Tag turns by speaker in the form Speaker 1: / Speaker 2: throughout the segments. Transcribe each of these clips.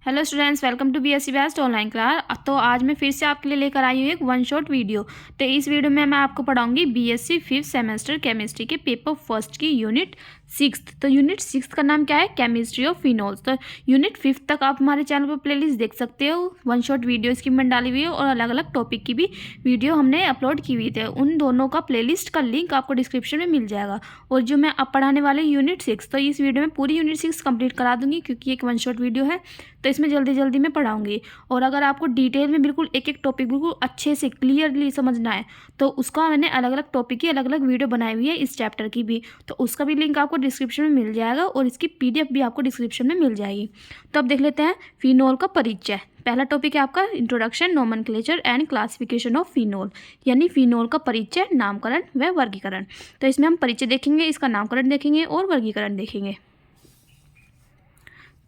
Speaker 1: Hello students, welcome to BSc best online class. तो आज मैं फिर से आपके लिए लेकर आई हूँ एक वन शॉट वीडियो। तो इस वीडियो में मैं आपको पढ़ाऊंगी बीएससी फिफ्थ सेमेस्टर केमिस्ट्री के पेपर फर्स्ट की यूनिट सिक्स्थ। तो यूनिट सिक्स्थ का नाम क्या है? Chemistry of phenols. तो यूनिट फिफ्थ तक आप हमारे चैनल पर प्लेलिस्ट देख सकते हो। वन शॉट वीडियो इसकी मैंने डाली हुई है और अलग अलग टॉपिक की भी वीडियो हमने अपलोड की हुई थी। उन दोनों का प्लेलिस्ट का लिंक आपको डिस्क्रिप्शन में मिल जाएगा। और जो मैं अब पढ़ाने वाले यूनिट सिक्स, तो इस वीडियो में पूरी यूनिट सिक्स कंप्लीट करा दूंगी क्योंकि एक वन शॉट वीडियो है, तो इसमें जल्दी जल्दी मैं पढ़ाऊंगी। और अगर आपको डिटेल में बिल्कुल एक एक टॉपिक बिल्कुल अच्छे से क्लियरली समझना है तो उसका मैंने अलग अलग टॉपिक की अलग अलग वीडियो बनाई हुई है, इस चैप्टर की भी। तो उसका भी लिंक आपको डिस्क्रिप्शन में मिल जाएगा और इसकी पीडीएफ भी आपको डिस्क्रिप्शन में मिल जाएगी। तो अब देख लेते हैं फिनोल का परिचय। पहला टॉपिक है आपका introduction, nomenclature and classification of phenol, यानी फिनोल का परिचय, नामकरण व वर्गीकरण। तो इसमें हम परिचय देखेंगे, इसका नामकरण देखेंगे और वर्गीकरण देखेंगे।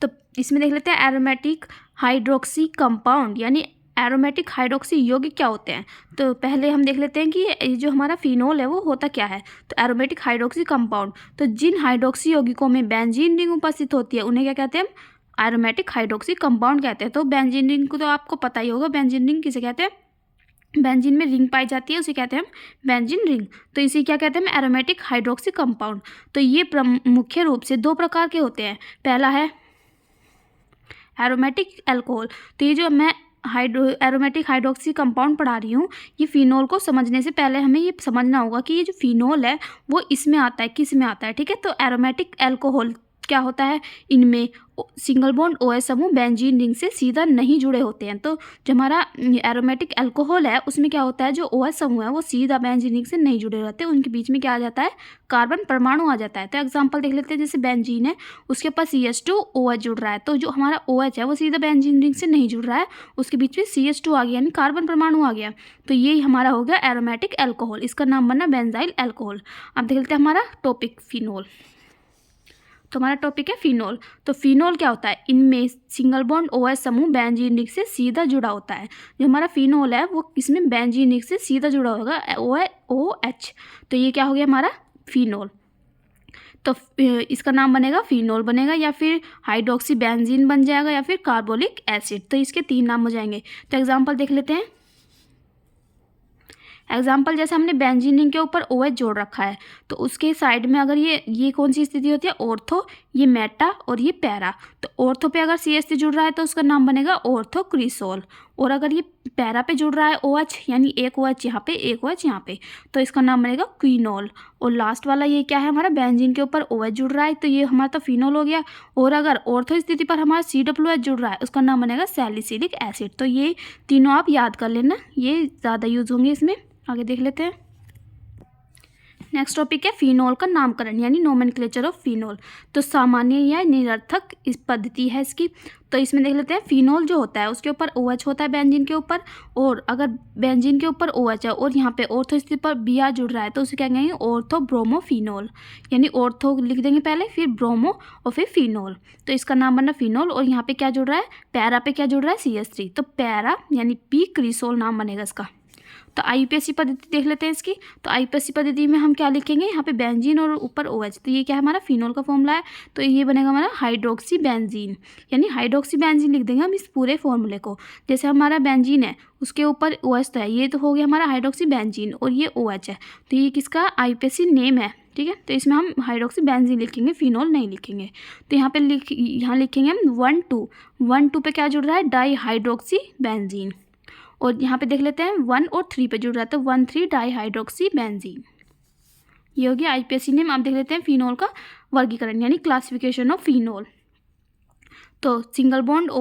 Speaker 1: तो इसमें देख लेते हैं एरोमेटिक हाइड्रोक्सी कंपाउंड, यानी एरोमेटिक हाइड्रोक्सी यौगिक क्या होते हैं। तो पहले हम देख लेते हैं कि ये जो हमारा फिनोल है वो होता क्या है। तो एरोमेटिक हाइड्रोक्सी कंपाउंड, तो जिन हाइड्रोक्सी यौगिकों में बेंजीन रिंग उपस्थित होती है उन्हें क्या कहते हैं? एरोमेटिक हाइड्रोक्सी कंपाउंड कहते हैं। तो बेंजीन रिंग को तो आपको पता ही होगा, बेंजीन रिंग किसे कहते हैं? बेंजीन में रिंग पाई जाती है उसे कहते हैं हम बेंजीन रिंग। तो इसे क्या कहते हैं? Aromatic hydroxy compound. तो ये मुख्य रूप से दो प्रकार के होते हैं। पहला है एरोमेटिक अल्कोहल। तो ये जो मैं एरोमेटिक हाइड्रोक्सी कंपाउंड पढ़ा रही हूँ, ये फिनोल को समझने से पहले हमें ये समझना होगा कि ये जो फिनोल है वो इसमें आता है, किस में आता है, ठीक है। तो एरोमेटिक अल्कोहल क्या होता है? इनमें सिंगल बॉन्ड OH समूह बेंजीन रिंग से सीधा नहीं जुड़े होते हैं। तो जो हमारा एरोमेटिक अल्कोहल है उसमें क्या होता है, जो OH समूह है वो सीधा बेंजीन रिंग से नहीं जुड़े रहते, उनके बीच में क्या आ जाता है? कार्बन परमाणु आ जाता है। तो एग्जांपल देख लेते हैं, जैसे बेंजीन है उसके पास CH2OH जुड़ रहा है, तो जो हमारा OH है वो सीधा बेंजीन रिंग से नहीं जुड़ रहा है, उसके बीच में CH2 आ गया, यानी कार्बन परमाणु आ गया। तो ये हमारा हो गया एरोमेटिक अल्कोहल, इसका नाम बना बेंजाइल अल्कोहल। अब देख लेते हैं हमारा टॉपिक फिनोल। तो हमारा टॉपिक है फिनोल। तो फिनोल क्या होता है? इनमें सिंगल बॉन्ड OH समूह बेंजीन रिंग से सीधा जुड़ा होता है। जो हमारा फिनोल है वो इसमें बेंजीन रिंग से सीधा जुड़ा होगा, OH। तो ये क्या हो गया हमारा फिनोल। तो इसका नाम बनेगा फिनोल बनेगा, या फिर हाइड्रोक्सी बेंजीन बन जाएगा, या फिर कार्बोलिक एसिड। तो इसके तीन नाम हो जाएंगे। तो एग्जाम्पल देख लेते हैं। एग्जाम्पल जैसे हमने बेंजीन रिंग के ऊपर OH जोड़ रखा है, तो उसके साइड में अगर ये कौन सी स्थिति होती है? ऑर्थो, ये मेटा और ये पैरा। तो ऑर्थो पे अगर CH3 जुड़ रहा है तो उसका नाम बनेगा ऑर्थोक्रिसोल। और अगर ये पैरा पे जुड़ रहा है OH, यानी एक OH यहाँ पे एक OH यहाँ पे, तो इसका नाम बनेगा क्विनोल। और लास्ट वाला ये क्या है? हमारा बेंजीन के ऊपर OH जुड़ रहा है, तो ये हमारा तो फिनोल हो गया। और अगर ऑर्थो स्थिति पर हमारा COOH जुड़ रहा है उसका नाम बनेगा सैलिसिलिक एसिड। तो ये तीनों आप याद कर लेना, ये ज़्यादा यूज होंगे इसमें। आगे देख लेते हैं। नेक्स्ट टॉपिक है फिनोल का नामकरण, यानी नोमेनक्लेचर ऑफ फिनोल। तो सामान्य या निरर्थक इस पद्धति है इसकी। तो इसमें देख लेते हैं, फिनोल जो होता है उसके ऊपर OH होता है बेंजीन के ऊपर, और अगर बेंजीन के ऊपर OH है और यहाँ पे ऑर्थो स्थिति पर Br जुड़ रहा है तो उसे क्या कहेंगे? Ortho bromophenol. यानी ऑर्थो लिख देंगे पहले, फिर ब्रोमो और फिर फिनोल। तो इसका नाम बना फिनोल। और यहाँ पे क्या जुड़ रहा है? पैरा पे क्या जुड़ रहा है? CH3। तो पैरा यानी पी क्रिसोल नाम बनेगा इसका। तो IUPAC पद्धति देख लेते हैं इसकी। तो IUPAC पद्धति में हम क्या लिखेंगे? यहाँ पे बेंजीन और ऊपर OH। तो ये क्या है? हमारा फिनोल का फॉर्मूला है। तो ये बनेगा हमारा हाइड्रोक्सी बेंजीन, यानी हाइड्रोक्सी बेंजीन लिख देंगे हम इस पूरे फॉर्मूले को। जैसे हमारा बेंजीन है उसके ऊपर OH तो है, ये तो हो गया हमारा हाइड्रोक्सी बेंजीन, और ये OH है, तो ये किसका IUPAC नेम है, ठीक है। तो इसमें हम हाइड्रोक्सी बेंजीन लिखेंगे, फिनोल नहीं लिखेंगे। तो यहाँ पे यहाँ लिखेंगे हम 1,2 पे क्या जुड़ रहा है? Di hydroxy benzene. और यहाँ पे देख लेते हैं 1 और 3 पे जुड़ रहा है, तो 1,3 डाई हाइड्रोक्सी बेंजीन। ये हो गया IUPAC नेम। आप देख लेते हैं फिनोल का वर्गीकरण, यानी क्लासिफिकेशन ऑफ फिनोल। तो single bond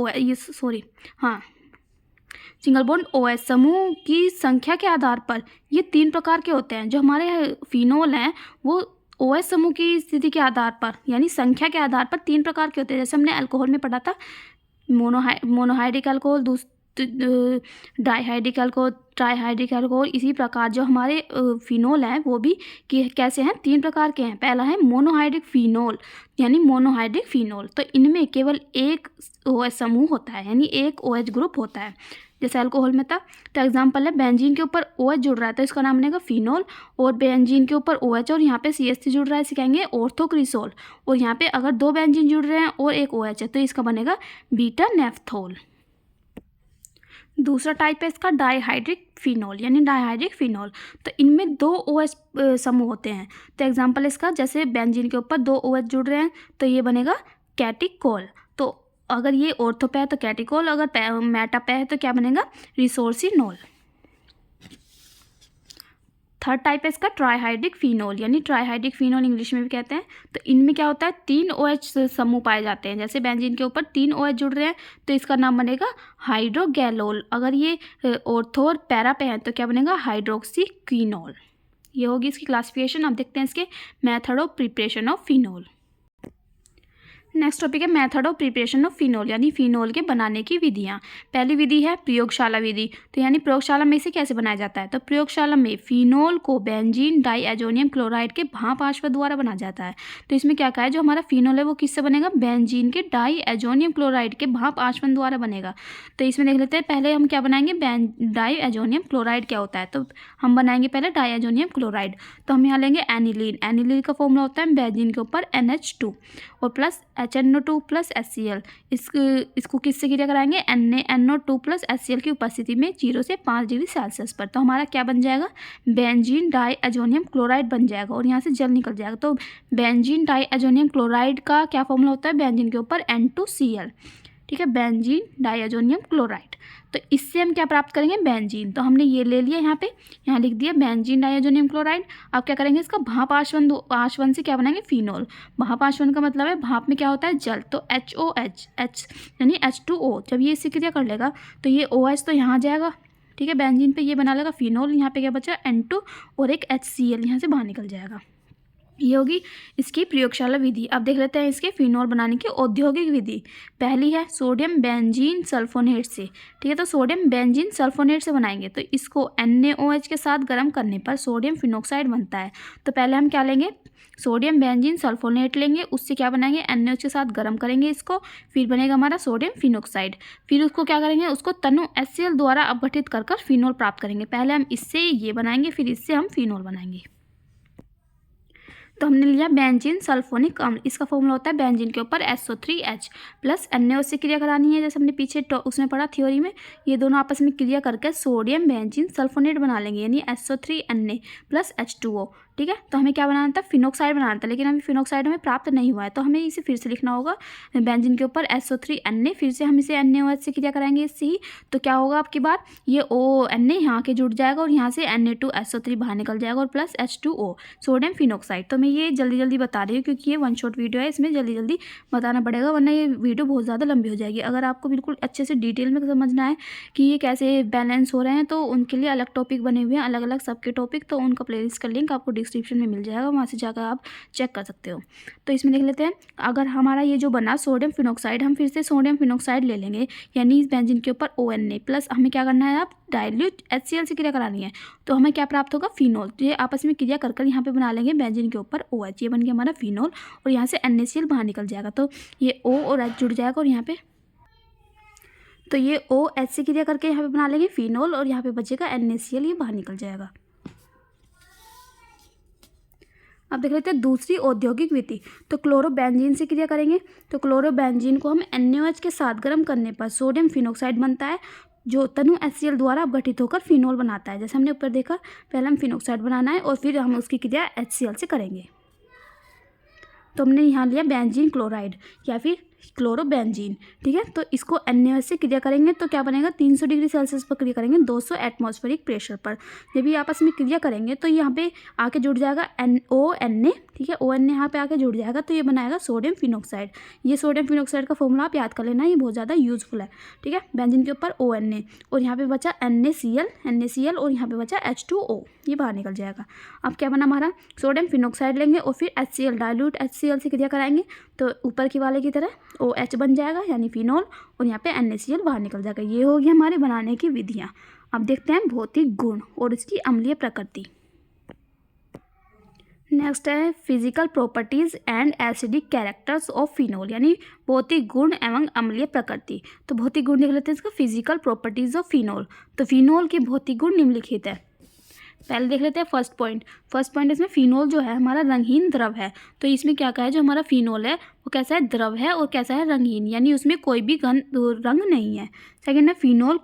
Speaker 1: single bond OH समूह की संख्या के आधार पर ये तीन प्रकार के होते हैं। जो हमारे फिनोल हैं वो OH समूह की स्थिति के आधार पर, यानी संख्या के आधार पर तीन प्रकार के होते हैं। जैसे हमने अल्कोहल में पढ़ा था, monohydric alcohol, dihydric alcohol, trihydric alcohol. इसी प्रकार जो हमारे फिनोल हैं वो भी कैसे हैं, 3 प्रकार के हैं। पहला है मोनोहाइड्रिक फिनोल यानी मोनोहाइड्रिक फिनोल, तो इनमें केवल एक OH समूह होता है यानी एक OH ग्रुप होता है, जैसे अल्कोहल में था। तो एग्जाम्पल है बेंजीन के ऊपर OH जुड़ रहा है तो इसका नाम बनेगा फिनोल, और बेंजीन के ऊपर OH और यहाँ पे CH3 जुड़ रहा है इसे कहेंगे ऑर्थोक्रिसोल, और यहाँ पे अगर 2 बेंजीन जुड़ रहे हैं और एक OH है तो इसका बनेगा बीटा नेफ्थोल। दूसरा टाइप है इसका डाइहाइड्रिक फिनोल यानी डाइहाइड्रिक फिनोल, तो इनमें 2 OH समूह होते हैं। तो एग्जाम्पल इसका जैसे बेंजीन के ऊपर 2 OH जुड़ रहे हैं तो ये बनेगा कैटिकोल, तो अगर ये ऑर्थो पे है तो कैटिकोल, अगर मेटा पे है तो क्या बनेगा, रिसोर्सिनोल। थर्ड टाइप है इसका ट्राइहाइड्रिक फिनोल यानी ट्राइहाइड्रिक फिनोल इंग्लिश में भी कहते हैं। तो इनमें क्या होता है, 3 OH समूह पाए जाते हैं। जैसे बेंजीन के ऊपर 3 OH जुड़ रहे हैं तो इसका नाम बनेगा हाइड्रोगैलोल, अगर ये ऑर्थो और पैरा पे है तो क्या बनेगा, हाइड्रोक्सीक्विनोल। ये होगी इसकी क्लासिफिकेशन। अब देखते हैं इसके method of preparation of phenol. Next topic है method of preparation of phenol यानी फिनोल के बनाने की विधियाँ। पहली विधि है प्रयोगशाला विधि, तो यानी प्रयोगशाला में इसे कैसे बनाया जाता है, तो प्रयोगशाला में फिनोल को बेंजीन डाइएजोनियम क्लोराइड के भाप आश्व द्वारा बनाया जाता है। तो इसमें क्या कहा है, जो हमारा फिनोल है वो किससे बनेगा, बेंजीन के डाइएजोनियम क्लोराइड के भाप आश्वन द्वारा बनेगा। तो इसमें देख लेते हैं, पहले हम क्या बनाएंगे, डाइएजोनियम क्लोराइड क्या होता है, तो हम बनाएंगे पहले डाइएजोनियम क्लोराइड। तो हम यहाँ लेंगे एनिलीन, एनिलीन का फॉर्मूला होता है बेंजीन के ऊपर NH2 और प्लस HNO2 प्लस HCl। इसको किससे क्रिया कराएंगे, NaNO2 प्लस HCl की उपस्थिति में 0 से 5 डिग्री सेल्सियस पर। तो हमारा क्या बन जाएगा, बेंजीन डाइएजोनियम क्लोराइड बन जाएगा और यहाँ से जल निकल जाएगा। तो बेंजीन डाइएजोनियम क्लोराइड का क्या फॉर्मूला होता है, बेंजीन के ऊपर N2Cl, ठीक है, बेंजीन डाइएजोनियम क्लोराइड। तो इससे हम क्या प्राप्त करेंगे, बेंजीन। तो हमने ये ले लिया, यहाँ लिख दिया बेंजीन डाइएजोनियम क्लोराइड। अब क्या करेंगे, इसका भाप आश्वन से क्या बनाएंगे, फिनोल। भाप आश्वन का मतलब है भाप में क्या होता है, जल, तो HOH यानी H2O। जब ये इससे क्रिया कर लेगा तो ये OH तो यहाँ जाएगा, ठीक है, बेंजीन पे ये बना लेगा फिनोल। यहाँ पे क्या बचा, N2 और एक HCl यहाँ से बाहर निकल जाएगा। ये होगी इसकी प्रयोगशाला विधि। अब देख लेते हैं इसके फिनोल बनाने की औद्योगिक विधि। पहली है सोडियम बेंजीन सल्फोनेट से, ठीक है, तो सोडियम बेंजीन सल्फोनेट से बनाएंगे तो इसको NaOH के साथ गर्म करने पर सोडियम फिनोक्साइड बनता है। तो पहले हम क्या लेंगे, सोडियम बेंजीन सल्फोनेट लेंगे, उससे क्या बनाएंगे, NaOH के साथ गर्म करेंगे इसको, फिर बनेगा हमारा सोडियम फिनोक्साइड। फिर उसको क्या करेंगे, उसको तनु HCl द्वारा अपघटित कर फिनोल प्राप्त करेंगे। पहले हम इससे ये बनाएंगे फिर इससे हम फिनोल बनाएंगे। तो हमने लिया बेंजीन सल्फोनिक अम्ल, इसका फॉर्मूला होता है बेंजीन के ऊपर SO3H प्लस NaOH से क्रिया करानी है, जैसे हमने पीछे उसमें पढ़ा थ्योरी में। ये दोनों आपस में क्रिया करके सोडियम बेंजीन सल्फोनेट बना लेंगे यानी SO3Na प्लस H2O, ठीक है। तो हमें क्या बनाना था, फिनोक्साइड बनाना था, लेकिन अभी फिनोक्साइड हमें प्राप्त नहीं हुआ है तो हमें इसे फिर से लिखना होगा बेंजीन के ऊपर SO3Na, फिर से हम इसे NaOH से क्रिया कराएंगे इससे ही। तो क्या होगा आपकी बार, ये ONa यहाँ के जुड़ जाएगा और यहाँ से Na2SO3 बाहर निकल जाएगा और प्लस H2O सोडियम फिनोक्साइड। तो मैं ये जल्दी जल्दी बता रही हूँ क्योंकि ये 1 शॉट वीडियो है, इसमें जल्दी जल्दी बताना पड़ेगा वरना ये वीडियो बहुत ज़्यादा लंबी हो जाएगी। अगर आपको बिल्कुल अच्छे से डिटेल में समझना है कि ये कैसे बैलेंस हो रहे हैं तो उनके लिए अलग टॉपिक बने हुए हैं, अलग अलग सबके टॉपिक, तो उनका प्लेलिस्ट का लिंक आपको डिस्क्रिप्शन में मिल जाएगा, वहाँ से जाकर आप चेक कर सकते हो। तो इसमें देख लेते हैं, अगर हमारा ये जो बना सोडियम फिनोक्साइड, हम फिर से सोडियम फिनोक्साइड ले लेंगे यानी इस बेंजीन के ऊपर ONa प्लस हमें क्या करना है, आप डाइल्यूट HCl से क्रिया करानी है तो हमें क्या प्राप्त होगा, फिनोल। ये आपस में क्रिया कर यहाँ पे बना लेंगे बेंजीन के ऊपर OH, ये बन गया हमारा फिनोल और यहाँ से NaCl बाहर निकल जाएगा। तो ये O और H जुड़ जाएगा और यहाँ पे तो ये OH से क्रिया करके यहाँ पे बना लेंगे फिनोल और यहाँ पे बचेगा NaCl, ये बाहर निकल जाएगा। अब देख लेते हैं दूसरी औद्योगिक विधि। तो क्लोरोबेंजीन से क्रिया करेंगे तो क्लोरोबेंजीन को हम NaOH के साथ गर्म करने पर सोडियम फिनोक्साइड बनता है जो तनु HCl द्वारा अपघटित होकर फिनोल बनाता है। जैसे हमने ऊपर देखा, पहले हम फिनोक्साइड बनाना है और फिर हम उसकी क्रिया HCl से करेंगे। तो हमने यहाँ लिया बेंजीन क्लोराइड या फिर क्लोरोबेंजीन, ठीक है, तो इसको NaOH से क्रिया करेंगे तो क्या बनेगा, 300 डिग्री सेल्सियस पर क्रिया करेंगे 200 एटमॉस्फेरिक प्रेशर पर। जब ये आपस में क्रिया करेंगे तो यहाँ पे आके जुड़ जाएगा ONa, ठीक है, ONa यहाँ पे आके जुड़ जाएगा तो ये बनाएगा सोडियम फिनोक्साइड। ये सोडियम फिनोक्साइड का फॉर्मूला आप याद कर लेना, ये बहुत ज़्यादा यूजफुल है, ठीक है। बेंजीन के ऊपर ONa और यहाँ पे बचा NaCl और यहाँ पे बचा H2O, ये बाहर निकल जाएगा। अब क्या बना हमारा, सोडियम फिनोक्साइड लेंगे और फिर HCl डाइल्यूट HCl से क्रिया कराएंगे तो ऊपर की वाले की तरह OH बन जाएगा यानी फिनोल, और यहाँ पे NaCl बाहर निकल जाएगा। ये होगी हमारे बनाने की विधियाँ। अब देखते हैं भौतिक गुण और इसकी अम्लीय प्रकृति। नेक्स्ट है physical properties and acidic characters of phenol, यानी भौतिक गुण एवं अम्लीय प्रकृति। तो भौतिक गुण देख लेते हैं इसका, फिजिकल प्रॉपर्टीज़ ऑफ फिनोल। तो फिनोल के भौतिक गुण निम्नलिखित है। पहले देख लेते हैं फर्स्ट पॉइंट इसमें फिनोल जो है हमारा रंगहीन द्रव है। तो इसमें क्या कहा है, जो हमारा फिनोल है वो कैसा है, द्रव है, और कैसा है, रंगहीन, यानी उसमें कोई भी रंग नहीं है। सेकेंड है फिनोल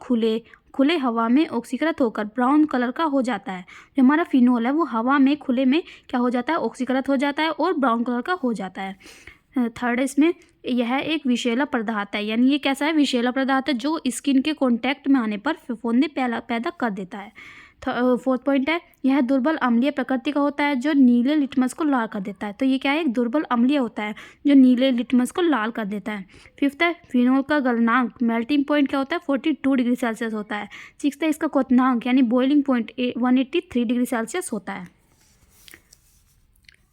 Speaker 1: खुले हवा में ऑक्सीकृत होकर ब्राउन कलर का हो जाता है। जो हमारा फिनोल है वो हवा में खुले में क्या हो जाता है, ऑक्सीकृत हो जाता है और ब्राउन कलर का हो जाता है। थर्ड इसमें यह एक विषैला पदार्थ है, यानी ये कैसा है, विषैला पदार्थ है जो स्किन के कांटेक्ट में आने पर फफूंदी पैदा कर देता है। फोर्थ पॉइंट है यह दुर्बल अम्लीय प्रकृति का होता है जो नीले लिटमस को लाल कर देता है। तो ये क्या है, एक दुर्बल अम्लीय होता है जो नीले लिटमस को लाल कर देता है। फिफ्थ है फिनोल का गलनांक मेल्टिंग पॉइंट क्या होता है, 42 डिग्री सेल्सियस होता है। सिक्स्थ है इसका क्वथनांक यानी बॉइलिंग पॉइंट 183 डिग्री सेल्सियस होता है।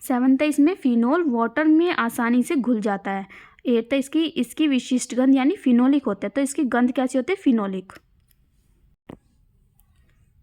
Speaker 1: सेवन्थ है इसमें फिनोल वाटर में आसानी से घुल जाता है। एट्थ है इसकी विशिष्ट गंध यानी फिनोलिक होता है। तो इसकी गंध कैसी होती है, फिनोलिक।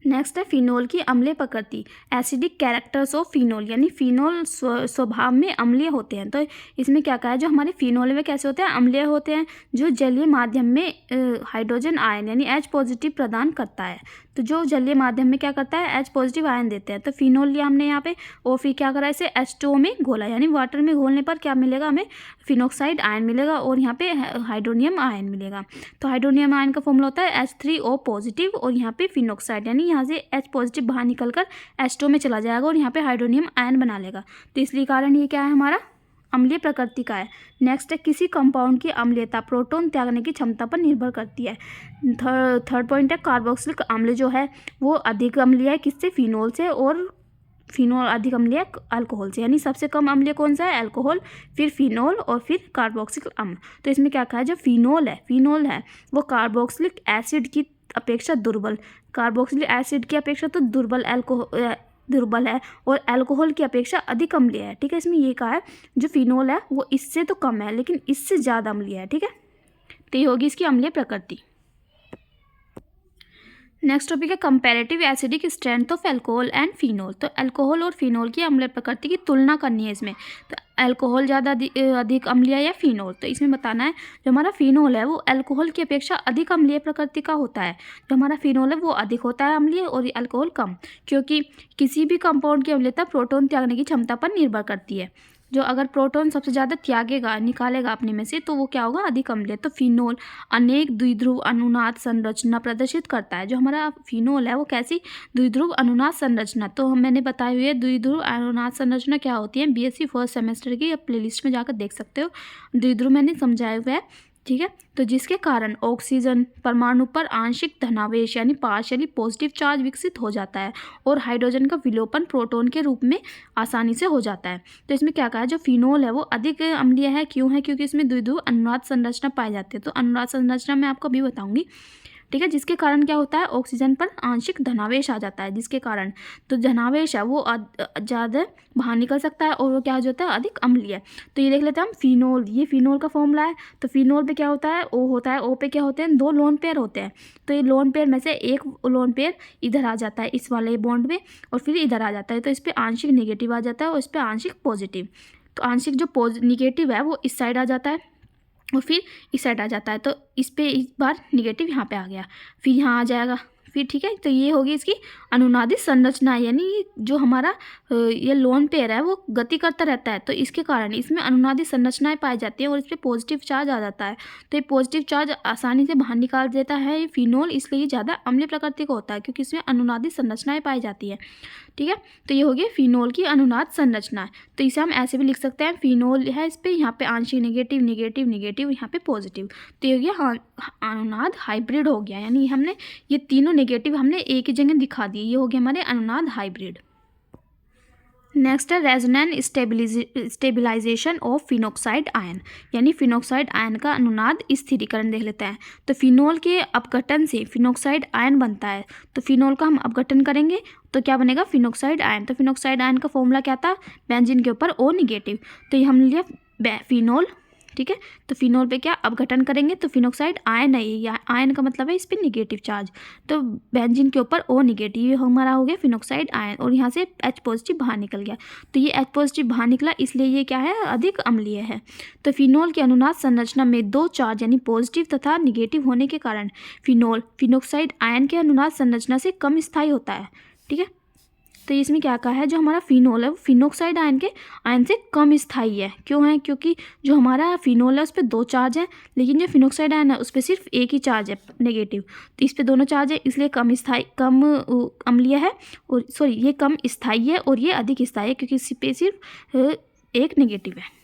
Speaker 1: नेक्स्ट है फिनोल की अम्लीय प्रकृति, एसिडिक कैरेक्टर्स ऑफ फिनोल, यानी फिनोल स्वभाव में अम्लीय होते हैं। तो इसमें क्या कहा है, जो हमारे फिनोल में कैसे होते हैं, अम्लीय होते हैं, जो जलीय माध्यम में हाइड्रोजन आयन यानी H पॉजिटिव प्रदान करता है। तो जो जलीय माध्यम में क्या करता है, H पॉजिटिव आयन देते हैं। तो फिनोल लिया हमने यहाँ पे, और फिर क्या करा, इसे H2O में घोला, यानी वाटर में घोलने पर क्या मिलेगा, हमें फिनोक्साइड आयन मिलेगा और यहाँ पे हाइड्रोनियम आयन मिलेगा। तो हाइड्रोनियम आयन का फॉर्मूला होता है H3O पॉजिटिव, और यहाँ पे फिनोक्साइड यानी यहाँ से H पॉजिटिव बाहर निकलकर H2O में चला जाएगा और यहाँ पे हाइड्रोनियम आयन बना लेगा। तो इसलिए कारण ये क्या है, हमारा अम्लीय प्रकृति का है। नेक्स्ट है किसी कंपाउंड की अम्लीयता प्रोटॉन त्यागने की क्षमता पर निर्भर करती है। थर्ड पॉइंट है कार्बोक्सिलिक अम्ल जो है वो अधिक अम्लीय है किससे, फिनोल से, और फिनोल अधिक अम्लीय अल्कोहल से। यानी सबसे कम अम्लीय कौन सा है, अल्कोहल, फिर फिनोल और फिर कार्बोक्सिलिक अम्ल। तो इसमें क्या कहा है, जो फिनोल है वो कार्बोक्सिलिक एसिड की अपेक्षा कार्बोक्सिलिक एसिड की अपेक्षा तो दुर्बल है और अल्कोहल की अपेक्षा अधिक अम्लीय है। ठीक है, इसमें ये कहा है जो फिनोल है वो इससे तो कम है लेकिन इससे ज़्यादा अम्लीय है। ठीक है, तो ये होगी इसकी अम्लीय प्रकृति। नेक्स्ट टॉपिक है comparative acidic strength of alcohol and phenol. तो अल्कोहल और फिनोल की अम्लीय प्रकृति की तुलना करनी है इसमें। तो अल्कोहल ज़्यादा अधिक अम्लीय या फिनोल, तो इसमें बताना है जो हमारा फिनोल है वो अल्कोहल की अपेक्षा अधिक अम्लीय प्रकृति का होता है। जो हमारा फिनोल है वो अधिक होता है अम्लीय और अल्कोहल कम, क्योंकि किसी भी कंपाउंड की अम्लीयता प्रोटॉन त्यागने की क्षमता पर निर्भर करती है। जो अगर प्रोटॉन सबसे ज़्यादा त्यागेगा, निकालेगा अपने में से, तो वो क्या होगा, अधिक अम्लीय। तो फिनोल अनेक द्विध्रुव अनुनाद संरचना प्रदर्शित करता है। जो हमारा फिनोल है वो कैसी, द्विध्रुव अनुनाद संरचना। तो मैंने बताई हुई है द्विध्रुव अनुनाद संरचना क्या होती है, BSc फर्स्ट सेमेस्टर की प्लेलिस्ट में जाकर देख सकते हो। द्विध्रुव मैंने समझाया हुआ है। ठीक है, तो जिसके कारण ऑक्सीजन परमाणु पर आंशिक धनावेश यानी पार्शियली पॉजिटिव चार्ज विकसित हो जाता है और हाइड्रोजन का विलोपन प्रोटॉन के रूप में आसानी से हो जाता है। तो इसमें क्या कहा है, जो फिनोल है वो अधिक अम्लीय है। क्यों है, क्योंकि इसमें द्विध्रुव अनुनाद संरचना पाई जाती है। तो अनुनाद संरचना मैं आपको अभी बताऊंगी। ठीक है, जिसके कारण क्या होता है, ऑक्सीजन पर आंशिक धनावेश आ जाता है, जिसके कारण तो धनावेश है वो ज़्यादा बाहर निकल सकता है और वो क्या हो जाता है, अधिक अम्लीय। तो ये देख लेते हैं हम फिनोल, ये फिनोल का फॉर्मूला है। तो फिनोल पे क्या होता है, O होता है। O पे क्या होते हैं, 2 लोन पेयर होते हैं। तो ये लोन पेयर में से एक लोन पेयर इधर आ जाता है इस वाले बॉन्ड में और फिर इधर आ जाता है। तो इस पर आंशिक निगेटिव आ जाता है और इस पर आंशिक पॉजिटिव। तो आंशिक जो निगेटिव है वो इस साइड आ जाता है और फिर इस साइड आ जाता है। तो इस बार निगेटिव यहाँ पे आ गया, फिर यहाँ आ जाएगा, फिर ठीक है। तो ये होगी इसकी अनुनादित संरचना, यानी जो हमारा ये लोन पेयर है वो गति करता रहता है। तो इसके कारण इसमें अनुनादित संरचनाएं पाई जाती हैं और इस पर पॉजिटिव चार्ज आ जाता है। तो ये पॉजिटिव चार्ज आसानी से बाहर निकाल देता है ये फिनोल, इसलिए ज़्यादा अम्लीय प्रकृति का होता है क्योंकि इसमें अनुनादित संरचनाएं पाई जाती हैं। ठीक है, तो ये होगी फिनोल की अनुनाद संरचना। तो इसे हम ऐसे भी लिख सकते हैं, फिनोल है इस पर यहाँ पे आंशिक निगेटिव निगेटिव निगेटिव, यहाँ पे पॉजिटिव। तो ये हो गया अनुनाद हाइब्रिड हो गया, यानी हमने ये तीनों नेगेटिव हमने एक ही जगह दिखा दिए। ये हो गया हमारे अनुनाद हाइब्रिड। नेक्स्ट है resonance stabilisation of phenoxide ion, यानी फिनोक्साइड आयन का अनुनाद स्थिरीकरण देख लेते हैं। तो फिनोल के अपघटन से फिनोक्साइड आयन बनता है। तो फिनोल का हम अपघटन करेंगे तो क्या बनेगा, फिनोक्साइड आयन। तो फिनोक्साइड आयन का फॉर्मूला क्या था, बेंजीन के ऊपर O नेगेटिव। तो ये हमने लिया फिनोल। ठीक है। तो फिनोल पे क्या अपघटन करेंगे तो फिनोक्साइड आयन है, ये आयन का मतलब है इस पे निगेटिव चार्ज, तो बेंजीन के ऊपर O निगेटिव, ये हमारा हो गया फिनोक्साइड आयन, और यहाँ से H पॉजिटिव बाहर निकल गया, तो ये H पॉजिटिव बाहर निकला, इसलिए ये क्या है, अधिक अम्लीय है। तो फिनोल की अनुनाद संरचना में 2 चार्ज यानी पॉजिटिव तथा निगेटिव होने के कारण फिनोल फिनोक्साइड आयन के अनुनाद संरचना से कम स्थायी होता है, ठीक है। तो इसमें क्या कहा है, जो हमारा फिनोल है वो फिनोक्साइड आयन के आयन से कम स्थायी है। क्यों है, क्योंकि जो हमारा फिनोल है उस पर 2 चार्ज है, लेकिन जो फिनोक्साइड आयन है उस पर सिर्फ एक ही चार्ज है नेगेटिव, तो इस पर दोनों चार्ज है, इसलिए कम स्थायी, कम अम्लीय है, और सॉरी ये कम स्थायी है और ये अधिक स्थायी है क्योंकि इस पर सिर्फ एक नेगेटिव है।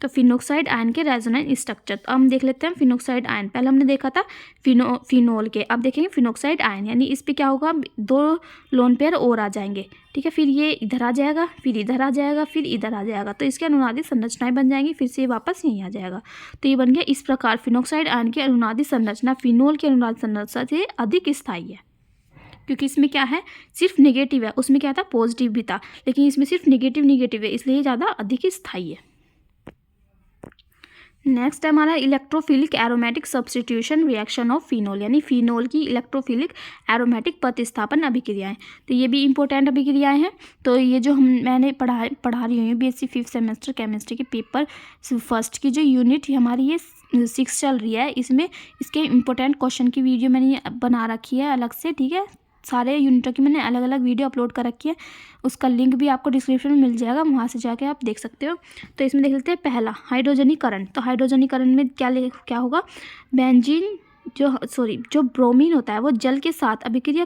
Speaker 1: तो फिनोक्साइड आयन के रेजोनेंस स्ट्रक्चर, तो हम देख लेते हैं फिनोक्साइड आयन। पहले हमने देखा था फिनोल के, अब देखेंगे फिनोक्साइड आयन, यानी इस पे क्या होगा, 2 लोन पेयर और आ जाएंगे, ठीक है। फिर ये इधर आ जाएगा, फिर इधर आ जाएगा, फिर इधर आ जाएगा, तो इसके अनुनादी संरचनाएं बन जाएंगी, फिर से ये वापस यहीं आ जाएगा। तो ये बन गया इस प्रकार फिनोक्साइड आयन की अनुनादी संरचना फिनोल की अनुनादी संरचना से अधिक स्थायी है, क्योंकि इसमें क्या है, सिर्फ नेगेटिव है, उसमें क्या था, पॉजिटिव भी था, लेकिन इसमें सिर्फ नेगेटिव है, इसलिए ज़्यादा अधिक स्थायी है। नेक्स्ट है हमारा electrophilic aromatic substitution reaction of phenol, यानी फिनोल की इलेक्ट्रोफिलिक एरोमेटिक प्रतिस्थापन अभिक्रियाएं। तो ये भी इंपॉर्टेंट अभिक्रियाएं हैं। तो ये जो मैंने पढ़ा रही हूँ BSc 5th सेमेस्टर केमिस्ट्री के पेपर 1 की जो यूनिट हमारी ये 6 चल रही है, इसमें इसके इंपॉर्टेंट क्वेश्चन की वीडियो मैंने बना रखी है अलग से, ठीक है। सारे यूनिटों की मैंने अलग अलग वीडियो अपलोड कर रखी है, उसका लिंक भी आपको डिस्क्रिप्शन में मिल जाएगा, वहाँ से जाके आप देख सकते हो। तो इसमें देख लेते हैं पहला हाइड्रोजनीकरण। तो हाइड्रोजनीकरण में क्या होगा, बेंजीन जो ब्रोमीन होता है वो जल के साथ अभिक्रिया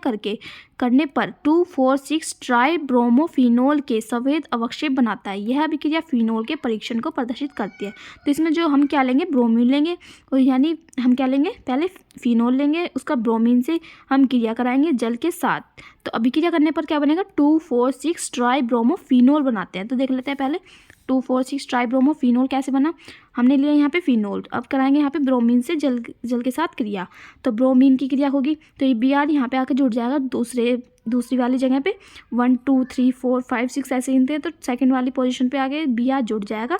Speaker 1: करने पर 2,4,6 ट्राई ब्रोमोफिनोल के सफेद अवक्षेप बनाता है। यह अभिक्रिया फिनोल के परीक्षण को प्रदर्शित करती है। तो इसमें जो हम क्या लेंगे, ब्रोमीन लेंगे, और यानी हम क्या लेंगे, पहले फिनोल लेंगे, उसका ब्रोमीन से हम क्रिया कराएंगे जल के साथ, तो अभिक्रिया करने पर क्या बनेगा, 2,4,6 ट्राई ब्रोमोफिनोल बनाते हैं। तो देख लेते हैं पहले 2,4,6 ट्राइब्रोमोफिनोल कैसे बना, हमने लिया यहाँ पे फिनोल, अब कराएंगे यहाँ पे ब्रोमीन से जल के साथ क्रिया, तो ब्रोमीन की क्रिया होगी, तो ये Br यहाँ पे आके जुड़ जाएगा दूसरी वाली जगह पे, 1 2 3 4 5 6 ऐसे गिनते हैं, तो सेकंड वाली पोजीशन पे आके Br जुड़ जाएगा,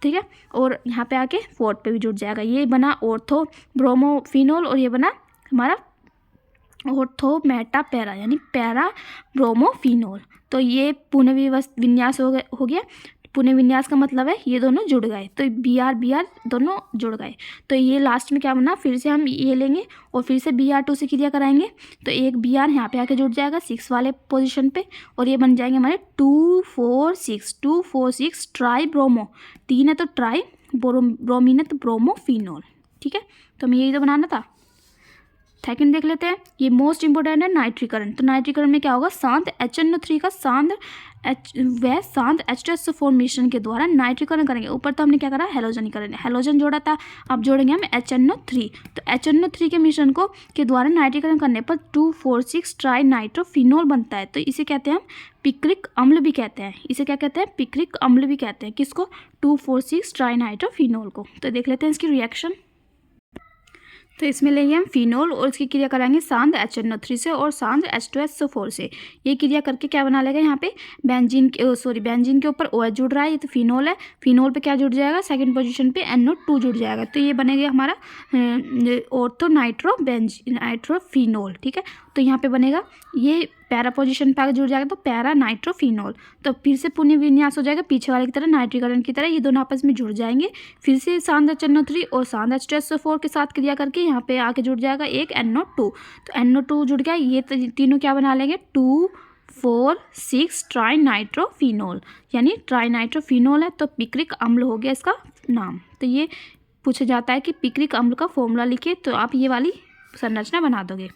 Speaker 1: ठीक है, और यहाँ पे आके 4th पे भी जुड़ जाएगा। ये बना ऑर्थो ब्रोमोफिनोल, और ये बना हमारा ऑर्थो मेटा पैरा, यानी पैरा ब्रोमोफिनोल। तो ये पुनर्विन्यास हो गया। पुनर्विन्यास का मतलब है ये दोनों जुड़ गए, तो Br दोनों जुड़ गए। तो ये लास्ट में क्या बना, फिर से हम ये लेंगे और फिर से Br2 से क्रिया कराएंगे, तो एक Br यहाँ पे आके जुड़ जाएगा 6 वाले पोजीशन पे, और ये बन जाएंगे हमारे 2,4,6 ट्राई ब्रोमो, 3 है तो ट्राई, ब्रोमीन है तो ब्रोमोफिनोल, ठीक है। तो हमें यही तो बनाना था। सेकंड देख लेते हैं, ये मोस्ट इंपोर्टेंट है नाइट्रीकरण। तो नाइट्रीकरण में क्या होगा, शांत HNO3 का शांत H2SO4 मिश्रण के द्वारा नाइट्रीकरण करेंगे। ऊपर तो हमने क्या करा, हेलोजनीकरण, हेलोजन जोड़ा था, अब जोड़ेंगे हम HNO3। तो HNO3 के मिश्रण के द्वारा नाइट्रीकरण करने पर 2,4,6 ट्राई नाइट्रोफिनोल बनता है। तो इसे कहते हैं हम पिक्रिक अम्ल भी कहते हैं, इसे क्या कहते हैं, पिक्रिक अम्ल भी कहते हैं, किसको, 2,4,6 ट्राई नाइट्रोफिनोल को। तो देख लेते हैं इसकी रिएक्शन। तो इसमें लेंगे हम फिनोल और इसकी क्रिया कराएंगे शांत HNO3 से और शांत H2SO4 से। ये क्रिया करके क्या बना लेगा, यहाँ पे बेंजीन के ऊपर OH जुड़ रहा है, ये तो फिनोल है, फिनोल पे क्या जुड़ जाएगा, सेकंड पोजीशन पे NO2 जुड़ जाएगा, तो ये बनेगा हमारा ऑर्थो नाइट्रोफिनोल, ठीक है। तो यहाँ पे बनेगा ये पैरा पोजीशन पे आगे जुड़ जाएगा, तो पैरा नाइट्रोफिनोल, तो फिर से पुनर्विन्यास हो जाएगा पीछे वाले की तरह, नाइट्रीकरण की तरह, ये दोनों आपस में जुड़ जाएंगे, फिर से शांत HNO3 और शांत H2SO4 के साथ क्रिया करके यहाँ पे आके जुड़ जाएगा एक NO2, तो NO2 जुड़ गया, ये तीनों क्या बना लेंगे, 2,4,6 ट्राई नाइट्रोफिनोल, यानी ट्राई नाइट्रोफिनोल है, तो पिक्रिक अम्ल हो गया इसका नाम। तो ये पूछा जाता है कि पिक्रिक अम्ल का फॉर्मूला लिखे, तो आप ये वाली संरचना बना दोगे।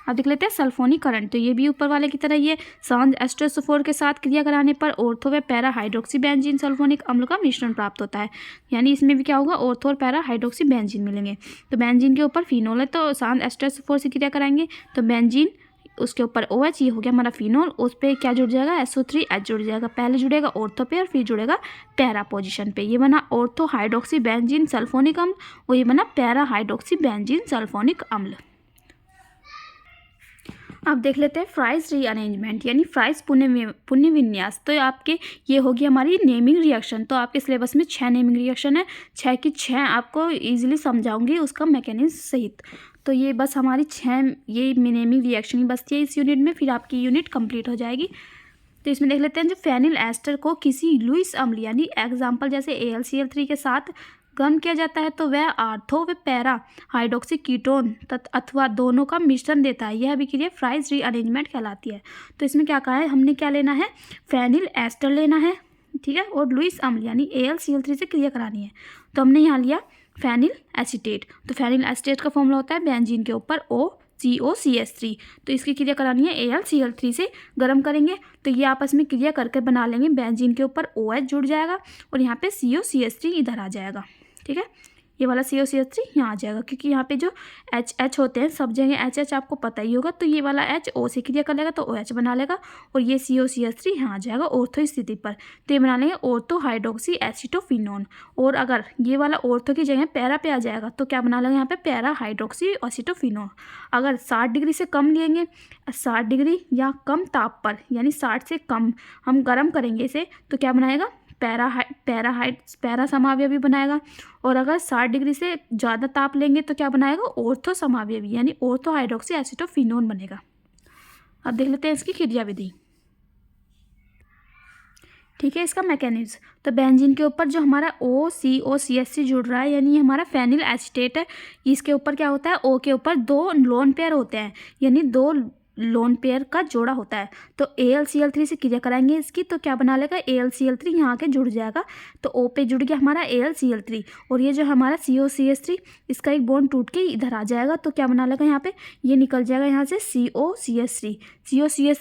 Speaker 1: अब देख लेते हैं सल्फोनीकरण। तो ये भी ऊपर वाले की तरह ये शांत H2SO4 के साथ क्रिया कराने पर ऑर्थो व पैरा हाइड्रोक्सी बेंजीन सल्फोनिक अम्ल का मिश्रण प्राप्त होता है, यानी इसमें भी क्या होगा, ऑर्थो और पैरा हाइड्रोक्सी बेंजीन मिलेंगे। तो बेंजीन के ऊपर फिनोल है, तो शांत H2SO4 से क्रिया कराएंगे, तो बेंजीन उसके ऊपर OH, ये हो गया हमारा फिनोल, उस पर क्या जुड़ जाएगा, SO3H जुड़ जाएगा, पहले जुड़ेगा ऑर्थो पे और फिर जुड़ेगा पैरा पोजीशन पे, ये बना ऑर्थो हाइड्रोक्सी बेंजीन सल्फोनिक अम्ल, और ये बना पैरा हाइड्रोक्सी बेंजीन सल्फोनिक अम्ल। अब देख लेते हैं फ्राइज रीअरेंजमेंट यानी फ्राइज पुण्य विन्यास। तो आपके ये होगी हमारी नेमिंग रिएक्शन। तो आपके सिलेबस में 6 नेमिंग रिएक्शन है, 6 की 6 आपको इजीली समझाऊंगी उसका मैकेनिज्म सहित। तो ये बस हमारी 6 ये नेमिंग रिएक्शन ही बचती है इस यूनिट में, फिर आपकी यूनिट कंप्लीट हो जाएगी। तो इसमें देख लेते हैं जो फेनिल एस्टर को किसी लुईस अम्ल यानी एग्जाम्पल जैसे AlCl3 के साथ गर्म किया जाता है तो वह आर्थो व पैरा हाइड्रोक्सी कीटोन अथवा दोनों का मिश्रण देता है। यह अभिक्रिया फ्राइज रीअरेंजमेंट कहलाती है। तो इसमें क्या कहा है, हमने क्या लेना है, फेनिल एस्टर लेना है, ठीक है, और लुईस अम्ल यानी AlCl3 से क्रिया करानी है। तो हमने यहाँ लिया फेनिल एसीटेट। तो फेनिल एसीटेट का फॉर्मूला होता है बेंजीन के ऊपर OCOCH3। तो इसकी क्रिया करानी है AlCl3 से, गर्म करेंगे तो ये आपस में क्रिया करके बना लेंगे, बेंजीन के ऊपर OH जुड़ जाएगा और यहाँ पे COCH3 इधर आ जाएगा, ठीक है। ये वाला COCH3 यहाँ आ जाएगा क्योंकि यहाँ पे जो H होते हैं सब जगह H आपको पता ही होगा। तो ये वाला H O से क्रिया कर लेगा तो OH बना लेगा और ये COCH3 यहाँ आ जाएगा ऑर्थो स्थिति पर। तो ये बना लेंगे ऑर्थो हाइड्रोक्सी एसिटोफिनोन। और अगर ये वाला ऑर्थो की जगह पैरा पे आ जाएगा तो क्या बना लेंगे यहाँ पे पैरा हाइड्रोक्सी एसिटोफिनोन। अगर 60 डिग्री से कम लेंगे, 60 डिग्री या कम ताप पर यानी 60 से कम हम गर्म करेंगे इसे तो क्या बनाएगा, पैरा समावयवी बनाएगा। और अगर 60 डिग्री से ज़्यादा ताप लेंगे तो क्या बनाएगा, ऑर्थो समावयवी यानी ऑर्थो हाइड्रोक्सी एसिटोफिनोन बनेगा। अब देख लेते हैं इसकी क्रिया विधि, ठीक है, इसका मैकेनिज्म। तो बेंजीन के ऊपर जो हमारा OCOCH जुड़ रहा है यानी हमारा फेनिल एसीटेट है, इसके ऊपर क्या होता है, O के ऊपर 2 लोन पेयर होते हैं यानी 2 लोन पेयर का जोड़ा होता है। तो AlCl3 से क्रिया कराएंगे इसकी तो क्या बना लेगा, AlCl3 यहाँ के जुड़ जाएगा। तो O पे जुड़ गया हमारा AlCl3 और ये जो हमारा COCH3 इसका एक बॉन्ड टूट के इधर आ जाएगा तो क्या बना लेगा, यहाँ पे ये निकल जाएगा यहाँ से COCH3